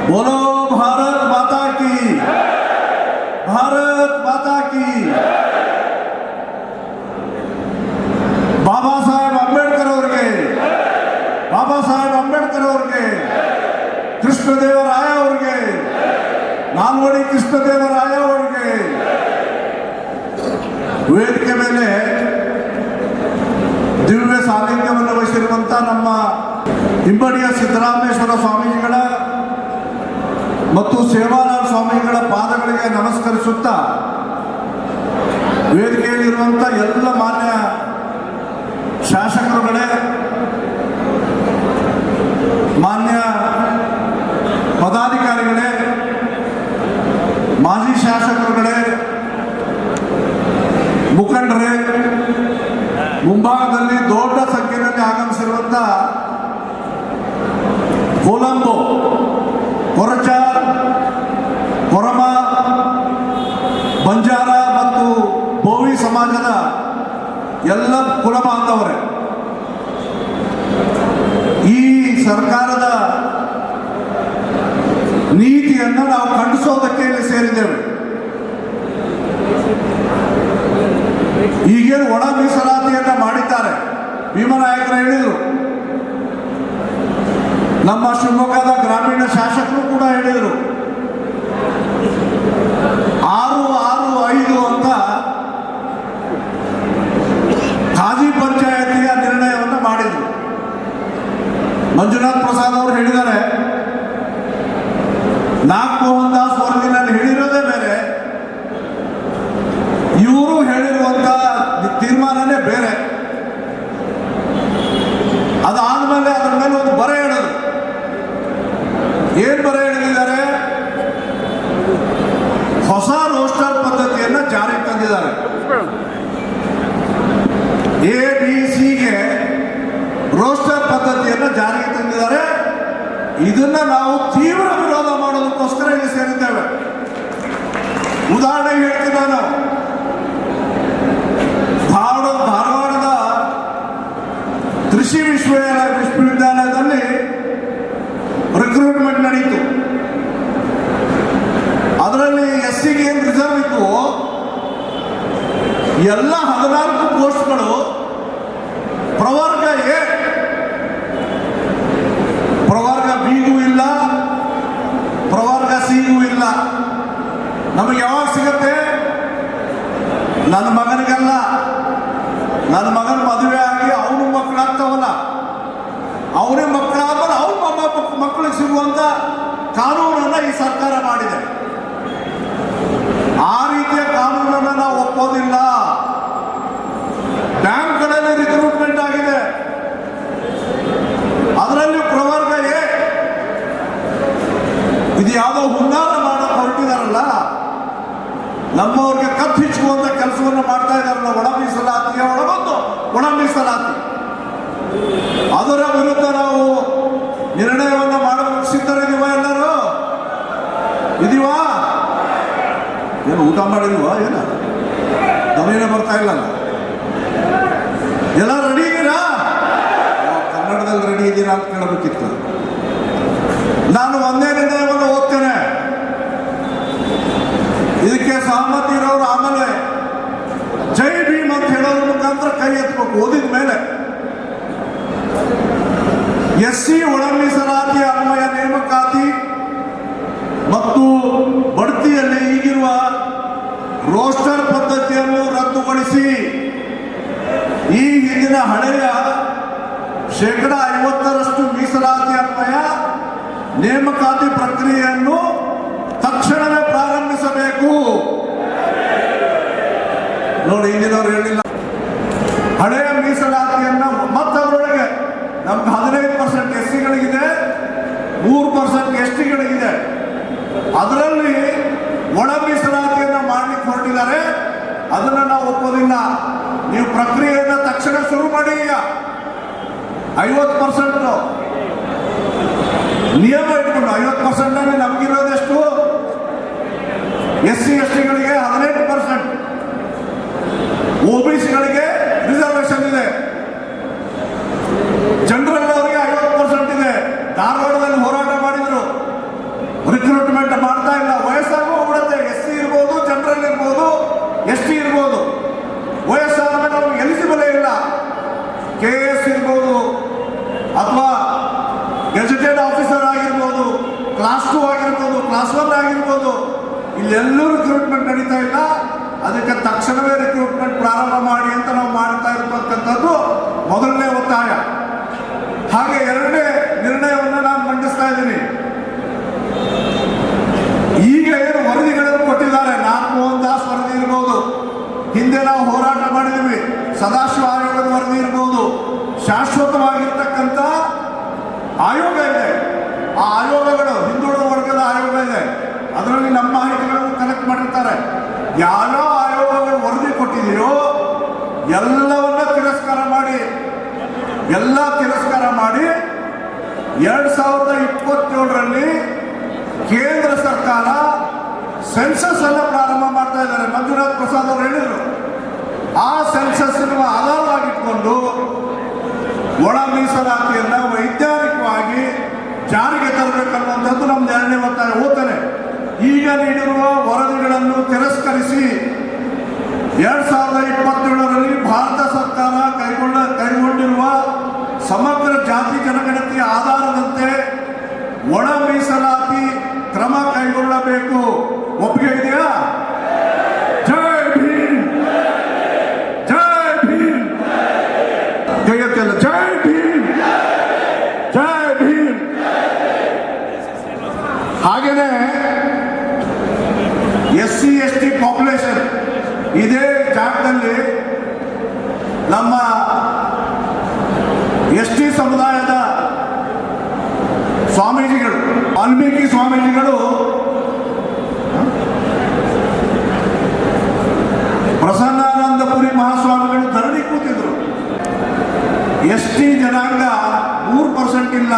बोलो भारत माता की, भारत माता की। ಬಾಬಾ ಸಾಹೇಬ್ ಅಂಬೇಡ್ಕರ್ ಅವರಿಗೆ, ಬಾಬಾ ಸಾಹೇಬ್ ಅಂಬೇಡ್ಕರ್ ಅವರಿಗೆ, ಕೃಷ್ಣದೇವರಾಯ ಅವರಿಗೆ, ನಾಲ್ವಡಿ ಕೃಷ್ಣದೇವರಾಯ ಅವರಿಗೆ. ವೇದಿಕೆ ಮೇಲೆ ದಿವ್ಯ ಸಾನ್ನಿಧ್ಯವನ್ನು ವಹಿಸಿರುವಂಥ ನಮ್ಮ ಹಿಂಬಡಿಯ ಸಿದ್ದರಾಮೇಶ್ವರ ಸ್ವಾಮೀಜಿಗಳ ಮತ್ತು ಸೇವಾಲಾಲ್ ಸ್ವಾಮಿಗಳ ಪಾದಗಳಿಗೆ ನಮಸ್ಕರಿಸುತ್ತಾ, ವೇದಿಕೆಯಲ್ಲಿರುವಂಥ ಎಲ್ಲ ಮಾನ್ಯ ಶಾಸಕರುಗಳೇ, ಮಾನ್ಯ ಪದಾಧಿಕಾರಿಗಳೇ, ಮಾಜಿ ಶಾಸಕರುಗಳೇ, ಮುಖಂಡರೇ, ಮುಂಭಾಗದಲ್ಲಿ ದೊಡ್ಡ ಸಂಖ್ಯೆಯಲ್ಲಿ ಆಗಮಿಸಿರುವಂಥ ಕೊಲಂಬೋ, ಕೊರಚಾರ್, ಕೊರಮ, ಬಂಜಾರ ಮತ್ತು ಬೋವಿ ಸಮಾಜದ ಎಲ್ಲ ಕುಲ ಬಾಂಧವರೇ, ಈ ಸರ್ಕಾರದ ನೀತಿಯನ್ನು ನಾವು ಖಂಡಿಸೋದಕ್ಕೆ ಇಲ್ಲಿ ಸೇರಿದ್ದೇವೆ. ಈಗೇನು ಒಣ ಮೀಸಲಾತಿಯನ್ನ ಮಾಡಿದ್ದಾರೆ, ಭೀಮನಾಯಕರು ಹೇಳಿದರು, ನಮ್ಮ ಶಿವಮೊಗ್ಗದ ಗ್ರಾಮೀಣ ಶಾಸಕರು ಕೂಡ ಹೇಳಿದರು. 6-6-5 ಅಂತ ಖಾದಿ ಪಂಚಾಯತಿಯ ನಿರ್ಣಯವನ್ನು ಮಾಡಿದರು. ಮಂಜುನಾಥ್ ಪ್ರಸಾದ್ ಅವರು ಹೇಳಿದ್ದಾರೆ, ನಾಗಮೋಹನ್ ದಾಸ್ ವರ್ಗಿನಲ್ಲಿ ಹೇಳಿರೋದೇ ಬೇರೆ, ಇವರು ಹೇಳಿರುವಂತ ತೀರ್ಮಾನನೇ ಬೇರೆ. ಅದಾದ್ಮೇಲೆ ಅದರ ಮೇಲೆ ಒಂದು ಬರೆ ಹೇಳೋದು. ಏನ್ ಬರೆ ಹೇಳಿದ್ದಾರೆ? ಹೊಸ ರೋಸ್ಟರ್ ಪದ್ಧತಿಯನ್ನ ಜಾರಿಗೆ ತಂದಿದ್ದಾರೆ. ABC ರೋಸ್ಟರ್ ಪದ್ಧತಿಯನ್ನ ಜಾರಿಗೆ ತಂದಿದ್ದಾರೆ. ಇದನ್ನ ನಾವು ತೀವ್ರ ವಿರೋಧ ಮಾಡೋದಕ್ಕೋಸ್ಕರ ಇಲ್ಲಿ ಸೇರಿದ್ದೇವೆ. ಉದಾಹರಣೆಗೆ ಹೇಳ್ತೀನಿ ನಾನು, ಧಾರವಾಡದ ಕೃಷಿ ವಿಶ್ವವಿದ್ಯಾಲಯದಲ್ಲಿ ರಿಕ್ರೂಟ್ಮೆಂಟ್ ನಡೀತು. ಅದರಲ್ಲಿ SCಗೆ ಏನು ರಿಸರ್ವ್ ಇತ್ತು, ಎಲ್ಲ 14 ಪೋಸ್ಟ್ಗಳು ಪ್ರವರ್ಗ ಎ, ಪ್ರವರ್ಗ ಬಿಗೂ ಇಲ್ಲ, ಪ್ರವರ್ಗ ಸಿಗೂ ಇಲ್ಲ. ನಮಗೆ ಯಾವಾಗ ಸಿಗತ್ತೆ? ನನ್ನ ಮಗನಿಗಲ್ಲ, ನನ್ನ ಮಗನ ಮದುವೆ ಆಗಿ ಅವನು ಮಕ್ಕಳಾಗ್ತಾವಲ್ಲ, ಅವನೇ ಮಕ್ಕಳಾದ್ಮೇಲೆ ಅವ್ರ ಮಕ್ಕಳಿಗೆ ಸಿಗುವಂತ ಕಾನೂನನ್ನ ಈ ಸರ್ಕಾರ ಮಾಡಿದೆ. ಆ ರೀತಿಯ ಕಾನೂನನ್ನು ನಾವು ಒಪ್ಪೋದಿಲ್ಲ. ಬ್ಯಾಂಕ್ಗಳಲ್ಲಿ ರಿಕ್ರೂಟ್ಮೆಂಟ್ ಆಗಿದೆ, ಅದರಲ್ಲಿ ಪ್ರವರ್ಗ ಎ. ಇದು ಯಾವುದೋ ಹುನ್ನಾರ ಮಾಡಕ್ಕೆ ಹೊರಟಿದಾರಲ್ಲ, ನಮ್ಮವ್ರಿಗೆ ಕತ್ತಿಚ್ಚುವಂತ ಕೆಲಸವನ್ನು ಮಾಡ್ತಾ ಇದಾರಲ್ಲ. ಒಳ ಮೀಸಲಾತಿಗೆ ಒಳಗೊಂದು ಒಳ ಮೀಸಲಾತಿ, ಅದರ ವಿರುದ್ಧ ನಾವು ನಿರ್ಣಯವನ್ನು ಮಾಡಬೇಕು. ಸಿದ್ಧರಿದೀವ ಎಲ್ಲರೂ? ಇದೀವಾ? ಏನು ಊಟ ಮಾಡಿದೀವಾ? ಏನ ದಮೇನೆ ಬರ್ತಾ ಇಲ್ಲಲ್ಲ? ಎಲ್ಲ ರೆಡಿ ಇದ್ದೀರಾ? ಕನ್ನಡದಲ್ಲಿ ರೆಡಿ ಇದ್ದೀರಾ ಅಂತ ಕೇಳಬೇಕಿತ್ತು. ನಾನು ಒಂದೇ ನಿರ್ಣಯವನ್ನು ಓದ್ತೇನೆ, ಇದಕ್ಕೆ ಸಹಮತಿ ಇರೋರು ಆಮೇಲೆ ಜೈ ಭೀಮ್ ಅಂತ ಹೇಳೋದ್ರ ಮುಖಾಂತರ ಕೈ ಎತ್ತಬೇಕು. ಓದಿದ ಮೇಲೆ SC ಒಳ ಮೀಸಲಾತಿ ಅನ್ವಯ ನೇಮಕಾತಿ ಮತ್ತು ಬಡ್ತಿಯಲ್ಲಿ ಈಗಿರುವ ರೋಸ್ಟರ್ ಪದ್ಧತಿಯನ್ನು ರದ್ದುಗೊಳಿಸಿ ಈ ಹಿಂದಿನ ಹಳೆಯ 50% ಮೀಸಲಾತಿ ಅನ್ವಯ ನೇಮಕಾತಿ ಪ್ರಕ್ರಿಯೆಯನ್ನು ತಕ್ಷಣವೇ ಪ್ರಾರಂಭಿಸಬೇಕು. ನೋಡಿ, ಹಿಂದಿನವರು ಹೇಳಿಲ್ಲ. ಹಳೆಯ ಮೀಸಲಾತಿಯನ್ನ ಮತ್ತದರೊಳಗೆ ನಮ್ಗೆ 15% SCಗಳಿಗಿದೆ, 3% STಗಳಿಗಿದೆ. ಅದರಲ್ಲಿ ಒಳ ಮೀಸಲಾತಿಯನ್ನ ಮಾಡ್ಲಿಕ್ಕೆ ಹೊರಟಿದ್ದಾರೆ. ಅದನ್ನ ನಾವು ಒಪ್ಪೋದಿಲ್ಲ. ನೀವು ಪ್ರಕ್ರಿಯೆಯನ್ನ ತಕ್ಷಣ ಶುರು ಮಾಡಿ. ಈಗ 50% ನಿಯಮ ಇಟ್ಕೊಂಡು 50% ನಮಗಿರೋದೆಷ್ಟು? SC STಗಳಿಗೆ 18%, OBCಗಳಿಗೆ ರಿಸರ್ವೇಶನ್ ಇದೆ, ಜನರಲ್ ಅವರಿಗೆ 50% ಇದೆ. ಧಾರವಾಡದಲ್ಲಿ ಹೋರಾಟ ಮಾಡಿದ್ರು, ರಿಕ್ರೂಟ್ಮೆಂಟ್ ಮಾಡ್ತಾ ಇಲ್ಲ. ವಯಸ್ಸಾಗೂ ಹೋಗ್ಬಿಡುತ್ತೆ. SC ಇರ್ಬೋದು, ಜನರಲ್ ಇರ್ಬೋದು, ST ಇರ್ಬೋದು. ವಯಸ್ಸಾದ ಮೇಲೆ ಅವ್ರಿಗೆ ಎಲಿಜಿಬಲೇ ಇಲ್ಲ. KS ಇರ್ಬೋದು ಅಥವಾ ಗೆಜೆಟೆಡ್ ಆಫೀಸರ್ ಆಗಿರ್ಬೋದು, ಕ್ಲಾಸ್ 2 ಆಗಿರ್ಬೋದು, ಕ್ಲಾಸ್ 1 ಆಗಿರ್ಬೋದು, ಇಲ್ಲೆಲ್ಲೂ ರಿಕ್ರೂಟ್ಮೆಂಟ್ ನಡೀತಾ ಇಲ್ಲ. ಅದಕ್ಕೆ ತಕ್ಷಣವೇ ರಿಕ್ರೂಟ್ಮೆಂಟ್ ಪ್ರಾರಂಭ ಮಾಡಿ ಅಂತ ನಾವು ಮಾಡ್ತಾ ಇರ್ತಕ್ಕಂಥದ್ದು ಮೊದಲನೇ ಒತ್ತಾಯ. ಹಾಗೆ ಎರಡನೇ ನಿರ್ಣಯವನ್ನು ನಾನು ಮಂಡಿಸ್ತಾ ಇದ್ದೀನಿ. ಈಗ ಏನು ವರದಿಗಳನ್ನು ಕೊಟ್ಟಿದ್ದಾರೆ, ನಾಗ್ ಮೋಹನ್ ದಾಸ್ ವರದಿ ಇರ್ಬೋದು, ಹಿಂದೆ ನಾವು ಹೋರಾಟ ಮಾಡಿದ್ದೀವಿ, ಸದಾಶಿವ ಆಯೋಗದ ವರದಿ ಇರ್ಬೋದು, ಶಾಶ್ವತವಾಗಿರ್ತಕ್ಕಂಥ ಆಯೋಗ ಇದೆ. ಆ ಆಯೋಗಗಳು ಹಿಂದುಳಿದ ವರ್ಗದ ಆಯೋಗ ಇದೆ. ಅದರಲ್ಲಿ ನಮ್ಮ ಮಾಹಿತಿಗಳನ್ನು ಕಲೆಕ್ಟ್ ಮಾಡಿರ್ತಾರೆ. ಯಾವ್ಯಾವ ಆಯೋಗಗಳು ವರದಿ ಕೊಟ್ಟಿದೆಯೋ ಎಲ್ಲವನ್ನ ತಿರಸ್ಕಾರ ಮಾಡಿ 2027ರಲ್ಲಿ ಕೇಂದ್ರ ಸರ್ಕಾರ ಸೆನ್ಸಸ್ ಅನ್ನು ಪ್ರಾರಂಭ ಮಾಡ್ತಾ ಇದ್ದಾರೆ. ಮಂಜುನಾಥ್ ಪ್ರಸಾದ್ ಅವರು ಹೇಳಿದರು. ಆ ಸೆನ್ಸಸ್ ಆಧಾರವಾಗಿಟ್ಕೊಂಡು ಒಳ ಮೀಸಲಾತಿಯನ್ನು ವೈಜ್ಞಾನಿಕವಾಗಿ ಜಾರಿಗೆ ತರಬೇಕನ್ನುವಂಥದ್ದು ನಮ್ದು ಎರಡನೇ ಒತ್ತಾಯ. ಹೋಗ್ತಾನೆ ಈಗ ನೀಡಿರುವ ವರದಿಗಳನ್ನು ತಿರಸ್ಕರಿಸಿ 2027ರಲ್ಲಿ ಭಾರತ ಸರ್ಕಾರ ಕೈಗೊಂಡಿರುವ ಸಮಗ್ರ ಜಾತಿ ಜನಗಣತಿಯ ಆಧಾರದಂತೆ ಒಳ ಮೀಸಲಾತಿ ಕ್ರಮ ಕೈಗೊಳ್ಳಬೇಕು. ಒಪ್ಪಿಗೆ ಇದೆಯಾ? ಜೈ ಭೀಮ್, ಜೈ ಭೀಮ್, ಜಗತ್ತೆಲ್ಲ ಜೈ ಭೀಮ್, ಜೈ ಭೀಮ್. ಹಾಗೇನೆ SC ST ಪಾಪ್ಯುಲೇಷನ್ ಇದೇ ಜಾಗದಲ್ಲಿ ನಮ್ಮ ST ಸಮುದಾಯದ ಸ್ವಾಮೀಜಿಗಳು, ವಾಲ್ಮೀಕಿ ಸ್ವಾಮೀಜಿಗಳು ಪ್ರಸನ್ನಾನಂದಪುರಿ ಮಹಾಸ್ವಾಮಿಗಳು ಧರಣಿ ಕೂತಿದ್ರು. ST ಜನಾಂಗ 3% ಇಲ್ಲ,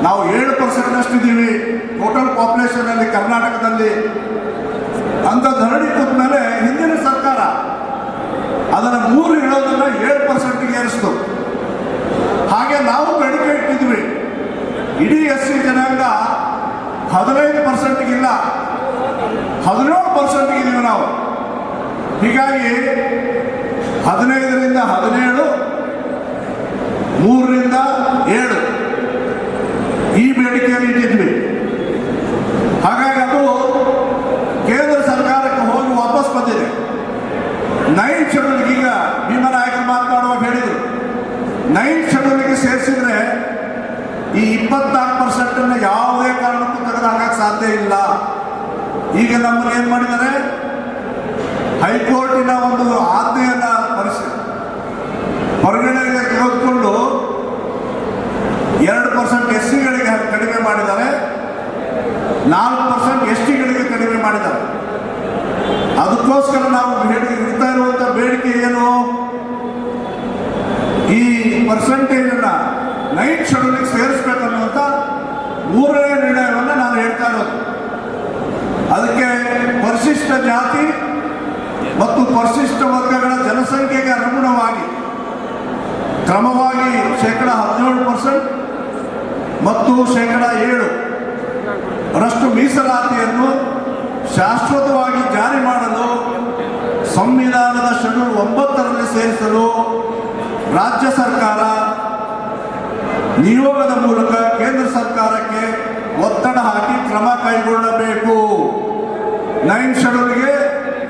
ನಾವು 7% ಇದ್ದೀವಿ ಟೋಟಲ್ ಪಾಪ್ಯುಲೇಷನ್ ಅಲ್ಲಿ ಕರ್ನಾಟಕದಲ್ಲಿ ಅಂತ ಧರಣಿ ಕೂತ ಮೇಲೆ ಹಿಂದಿನ ಸರ್ಕಾರ ಅದನ್ನು 3 ಹೇಳೋದನ್ನ 7%ಗೆ ಏರಿಸ್ತು. ಹಾಗೆ ನಾವು ಬೇಡಿಕೆ ಇಟ್ಟಿದ್ವಿ. ಇಡೀ SC ಜನಾಂಗ 15%ಗಿಲ್ಲ, 17%ಗೆ ಇದೀವಿ ನಾವು. ಹೀಗಾಗಿ 15ರಿಂದ 17, 3ರಿಂದ 7 ಈ ಬೇಡಿಕೆಯನ್ನು ಇಟ್ಟಿದ್ವಿ. ಹಾಗಾಗಿ ಅದು ಕೇಂದ್ರ ಸರ್ಕಾರಕ್ಕೆ ಹೋಗಿ ವಾಪಸ್ ಬಂದಿದೆ. 9th ಶೆಡ್ಯೂಲ್ಗೆ ಈಗ ಭೀಮನಾಯಕರು ಮಾತನಾಡುವಾಗ ಹೇಳಿದರು, 9th ಶೆಡ್ಯೂಲ್ಗೆ ಸೇರಿಸಿದ್ರೆ ಈ 24% ಯಾವುದೇ ಕಾರಣಕ್ಕೂ ತೆಗೆದುಹಾಕಕ್ಕೆ ಸಾಧ್ಯ ಇಲ್ಲ. ಈಗ ನಮ್ಮನ್ನು ಏನು ಮಾಡಿದ್ದಾರೆ, ಹೈಕೋರ್ಟಿನ ಒಂದು ಆಜ್ಞೆಯನ್ನು ಪರಿಗಣನೆಗೆ ತೆಗೆದುಕೊಂಡು 2% SCಗಳಿಗೆ ಕಡಿಮೆ ಮಾಡಿದ್ದಾರೆ, 4% STಗಳಿಗೆ ಕಡಿಮೆ ಮಾಡಿದ್ದಾರೆ. ಅದಕ್ಕೋಸ್ಕರ ನಾವು ಇಡ್ತಾ ಇರುವಂಥ ಬೇಡಿಕೆ ಏನು, ಈ ಪರ್ಸೆಂಟೇಜನ್ನು 9th ಶೆಡ್ಯೂಲ್ಗೆ ಸೇರಿಸಬೇಕನ್ನುವಂಥ 3ನೇ ನಿರ್ಣಯವನ್ನು ನಾನು ಹೇಳ್ತಾ ಇರೋದು. ಅದಕ್ಕೆ ಪರಿಶಿಷ್ಟ ಜಾತಿ ಮತ್ತು ಪರಿಶಿಷ್ಟ ವರ್ಗಗಳ ಜನಸಂಖ್ಯೆಗೆ ಅನುಗುಣವಾಗಿ ಕ್ರಮವಾಗಿ 17% ಮತ್ತು 7% ಮೀಸಲಾತಿಯನ್ನು ಶಾಶ್ವತವಾಗಿ ಜಾರಿ ಮಾಡಲು ಸಂವಿಧಾನದ ಶೆಡ್ಯೂಲ್ 9ರಲ್ಲಿ ಸೇರಿಸಲು ರಾಜ್ಯ ಸರ್ಕಾರ ನಿಯೋಗದ ಮೂಲಕ ಕೇಂದ್ರ ಸರ್ಕಾರಕ್ಕೆ ಒತ್ತಡ ಹಾಕಿ ಕ್ರಮ ಕೈಗೊಳ್ಳಬೇಕು. 9th ಶೆಡ್ಯೂಲ್ಗೆ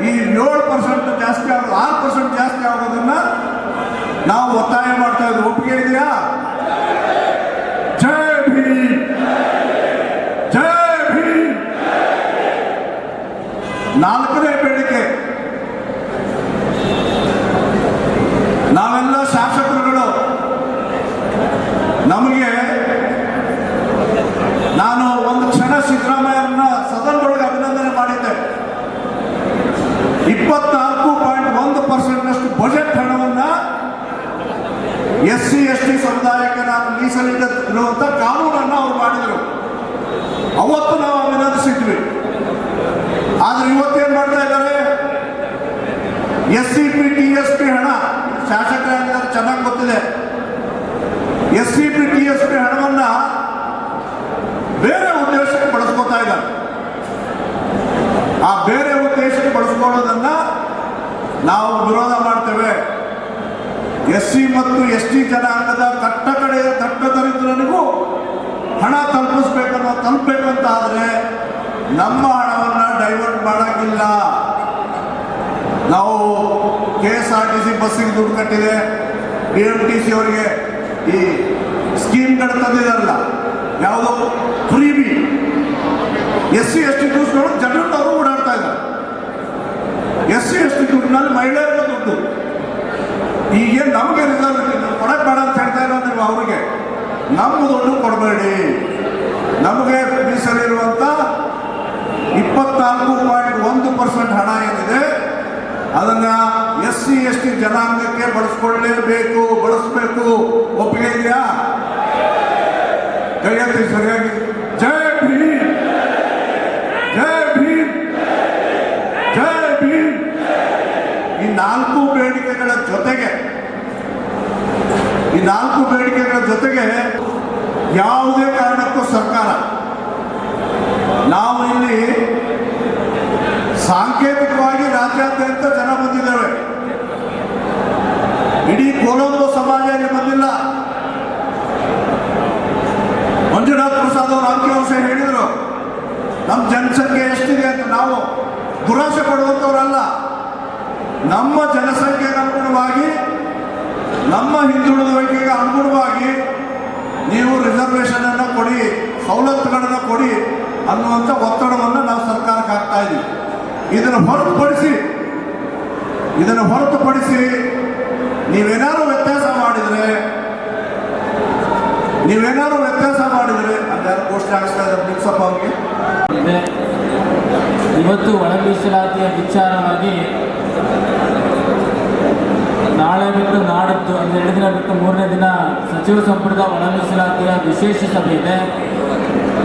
ಈ 7% ಜಾಸ್ತಿ ಆಗೋದು, 6% ಜಾಸ್ತಿ ಆಗೋದನ್ನ ನಾವು ಒತ್ತಾಯ ಮಾಡ್ತಾ ಇದ್ವಿ. ಒಪ್ಪಿಗೆ ಇದೆಯಾ? ಜೈ ಭೀಮ್, ಜೈ ಭೀಮ್. 4ನೇ ಬೇಡಿಕೆ, ನಾವೆಲ್ಲ ಶಾಸಕರುಗಳು, ನಮಗೆ ನಾನು ಒಂದು ಕ್ಷಣ ಸಿದ್ದರಾಮಯ್ಯರನ್ನ ಸದನದೊಳಗೆ ಅಭಿನಂದನೆ ಮಾಡಿದ್ದೆ. 24.1% ಬಜೆಟ್ ಹಣವನ್ನು SC ST ಸಮುದಾಯಕ್ಕೆ ನಾನು ಮೀಸಲಿಡುವಂಥ ಕಾನೂನನ್ನು ಅವ್ರು ಮಾಡಿದರು. ಅವತ್ತು ನಾವು ಅಭಿನಂದಿಸಿದ್ವಿ. ಆದರೆ ಇವತ್ತೇನು ಮಾಡ್ತಾ ಇದ್ದಾರೆ, SCP TSP ಹಣ, ಶಾಸಕರಾಗಿದ್ದಾರೆ ಚೆನ್ನಾಗಿ ಗೊತ್ತಿದೆ, SCP TSP ಹಣವನ್ನು ಬೇರೆ ಉದ್ದೇಶಕ್ಕೆ ಬಳಸ್ಕೊತಾ ಇದ್ದಾರೆ. ಆ ಬೇರೆ ಉದ್ದೇಶಕ್ಕೆ ಬಳಸ್ಕೊಳ್ಳೋದನ್ನ ನಾವು ವಿರೋಧ ಮಾಡ್ತೇವೆ. SC ಮತ್ತು ST ಜನಾಂಗದ ಕಟ್ಟ ಕಡೆಯ ದಟ್ಟ ದರಿದ್ರನಿಗೂ ಹಣ ತಲುಪಬೇಕಂತ ಆದರೆ ನಮ್ಮ ಹಣವನ್ನು ಡೈವರ್ಟ್ ಮಾಡೋಕ್ಕಿಲ್ಲ. ನಾವು KSRTC ಬಸ್ಸಿಗೆ ದುಡ್ಡು ಕಟ್ಟಿದೆ, BMTC ಅವರಿಗೆ ಈ ಸ್ಕೀಮ್ಗಳು ತಂದಿದಾರಲ್ಲ, ಯಾವುದೋ ಫ್ರೀಬಿ, SC ST ದುಡ್ಡುಗಳು ಜನರವರು ಓಡಾಡ್ತಾ ಇದ್ದಾರೆ. SC ST ದುಡ್ಡಿನಲ್ಲಿ ಮಹಿಳೆಯರ ದುಡ್ಡು ಈಗ ನಮಗೆ ರಿಸರ್ವ್ ಕೊಡಕ್ಕೆ ಬೇಡ ಅಂತ ಹೇಳ್ತಾ ಇಲ್ಲ. ನೀವು ಅವರಿಗೆ ನಮ್ಮ ದುಡ್ಡು ಕೊಡಬೇಡಿ. ನಮಗೆ ಮೀಸಲಿರುವಂಥ 24.1% ಹಣ ಏನಿದೆ ಅದನ್ನ SC ST ಜನಾಂಗಕ್ಕೆ ಬಳಸಬೇಕು. ಒಪ್ಪಿಗೆ ಇದೆಯಾ? ಕೈ ಎತ್ತಿ ಸರಿಯಾಗಿ. ಜೈ ಭೀಮ್, ಜೈ ಭೀಮ್, ಜೈ ಭೀಮ್. ಈ 4 ಬೇಡಿಕೆಗಳ ಜೊತೆಗೆ ಯಾವುದೇ ಕಾರಣಕ್ಕೂ ಸರ್ಕಾರ, ನಾವು ಇಲ್ಲಿ ಸಾಂಕೇತಿಕವಾಗಿ ರಾಜ್ಯಾದ್ಯಂತ ಜನ ಬಂದಿದ್ದೇವೆ. ಇಡೀ ಕೊಲಂಬೋ ಸಮಾಜ ಇಲ್ಲಿ ಬಂದಿಲ್ಲ. ಮಂಜುನಾಥ್ ಪ್ರಸಾದ್ ಅವರು ಅಂಕಿಅಂಶ ಹೇಳಿದರು, ನಮ್ಮ ಜನಸಂಖ್ಯೆ ಎಷ್ಟಿದೆ ಅಂತ. ನಾವು ದುರಾಸೆ ಪಡುವಂಥವರಲ್ಲ. ನಮ್ಮ ಜನಸಂಖ್ಯೆಗೆ ಅನುಗುಣವಾಗಿ, ನಮ್ಮ ಹಿಂದುಳಿದುವಿಕೆಗೆ ಅನುಗುಣವಾಗಿ ನೀವು ರಿಸರ್ವೇಷನ್ ಅನ್ನು ಕೊಡಿ, ಸವಲತ್ತುಗಳನ್ನು ಕೊಡಿ ಅನ್ನುವಂಥ ಒತ್ತಡವನ್ನು ನಾವು ಸರ್ಕಾರಕ್ಕೆ ಹಾಕ್ತಾ ಇದ್ದೀವಿ. ಇದನ್ನು ಹೊರತುಪಡಿಸಿ ನೀವೇನಾದ್ರು ವ್ಯತ್ಯಾಸ ಮಾಡಿದರೆ ಅದ್ಯಾರು ಘೋಷಣೆ ಆಗಿಸ್ತಾ ಇದ್ದಾರೆ ಬಿಲ್ಸಪ್ಪ ಅವ್ರಿಗೆ. ಇವತ್ತು ಒಳ ಮೀಸಲಾತಿಯ ವಿಚಾರವಾಗಿ ನಾಳೆ ಬಿಟ್ಟು ನಾಡಿದ್ದು ಅಂದರೆ 2 ದಿನ ಬಿಟ್ಟು 3ನೇ ದಿನ ಸಚಿವ ಸಂಪುಟದ ಒಳ ಮೀಸಲಾತಿಯ ವಿಶೇಷ ಸಭೆ ಇದೆ.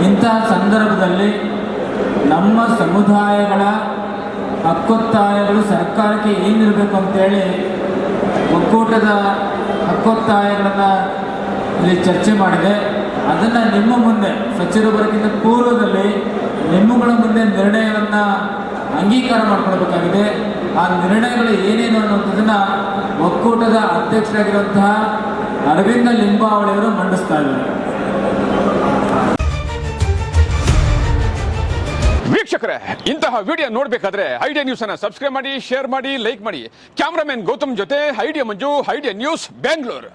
ಇಂತಹ ಸಂದರ್ಭದಲ್ಲಿ ನಮ್ಮ ಸಮುದಾಯಗಳ ಹಕ್ಕೊತ್ತಾಯಗಳು ಸರ್ಕಾರಕ್ಕೆ ಏನಿರಬೇಕು ಅಂತೇಳಿ ಒಕ್ಕೂಟದ ಹಕ್ಕೊತ್ತಾಯಗಳನ್ನು ಇಲ್ಲಿ ಚರ್ಚೆ ಮಾಡಿದೆ. ಅದನ್ನು ನಿಮ್ಮ ಮುಂದೆ ಸಚಿವರು ಬರೋಕ್ಕಿಂತ ಪೂರ್ವದಲ್ಲಿ ನಿಮ್ಮಗಳ ಮುಂದೆ ನಿರ್ಣಯವನ್ನು ಅಂಗೀಕಾರ ಮಾಡಿಕೊಳ್ಬೇಕಾಗಿದೆ. ಆ ನಿರ್ಣಯಗಳು ಏನೇನು ಅನ್ನೋದನ್ನು ಒಕ್ಕೂಟದ ಅಧ್ಯಕ್ಷರಾಗಿರುವಂತಹ ಅರವಿಂದ ಲಿಂಬಾವಳಿಯವರು ಮಂಡಿಸ್ತಾ ಇದ್ದಾರೆ. ವೀಕ್ಷಕರೇ, ಇಂತಹ ವಿಡಿಯೋ ನೋಡಬೇಕಾದ್ರೆ ಐಡಿಯಾ ನ್ಯೂಸ್ ಅನ್ನು ಸಬ್ಸ್ಕ್ರೈಬ್ ಮಾಡಿ, ಶೇರ್ ಮಾಡಿ, ಲೈಕ್ ಮಾಡಿ. ಕ್ಯಾಮರಾಮನ್ ಗೌತಮ್ ಜೊತೆ ಐಡಿಯಾ ಮಂಜು, ಐಡಿಯಾ ನ್ಯೂಸ್, ಬೆಂಗಳೂರು.